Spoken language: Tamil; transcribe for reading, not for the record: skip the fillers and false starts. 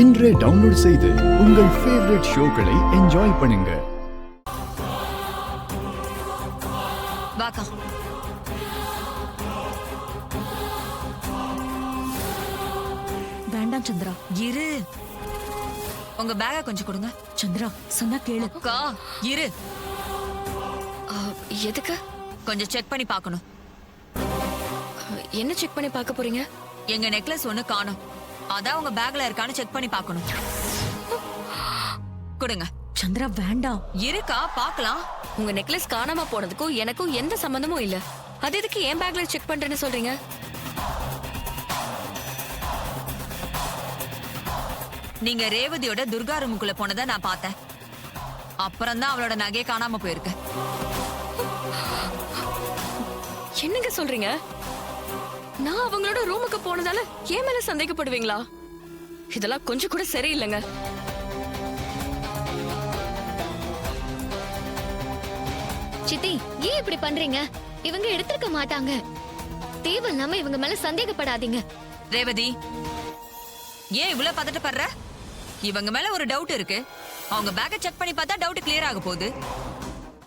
இன்றே டவுன்லோட் செய்து உங்கள் ஃபேவரட் ஷோக்களை என்ஜாய் பண்ணுங்க. வாக்கா. வேண்டாம் சந்திரா. இரு. உங்க பேக கொஞ்சம் கொடுங்க. சந்திரா சொன்னா கேளு. அக்கா இரு. எதுக்கு? கொஞ்சம் செக் பண்ணி பார்க்கணும். என்ன செக் பண்ணி பார்க்க போறீங்க? எங்க நெக்லஸ் ஒண்ணு காணோம். அதான் உங்க பேக்ல இருக்கான்னு செக் பண்ணி பார்க்கணும். கொடுங்க. சந்திரா வேண்டாம். இருக்கா பார்க்கலாம். உங்க நெக்லஸ் காணாம போனதுக்கும் எனக்கும் எந்த சம்பந்தமும் இல்ல. அது எதுக்கு என் பேக்ல செக் பண்றேன்னு சொல்றீங்க? நீங்க ரேவதியோட துர்கா ரூமுக்குள்ள போனதை நான் பார்த்தேன். அப்புறம் தான் அவளோட நகையை காணாம போயிருக்கு. என்னங்க சொல்றீங்க? நான் அவங்களோட ரூமுக்கு போனதால ஏன் மேல சந்தேகப்படுவீங்களா? இதெல்லாம் கொஞ்சம் கூட சரியில்லைங்க. சித்தி, ஏன் இப்படி பண்றீங்க? இவங்க எடுத்திருக்க மாட்டாங்க. தேவையில்லாம இவங்க மேல சந்தேகப்படாதீங்க. ரேவதி, ஏன் இவ்வளவு பதட்டப்படுற? இவங்க மேல ஒரு டவுட் இருக்கு. அவங்க பேக்கை செக் பண்ணி பார்த்தா டவுட் கிளியர் ஆக போகுது.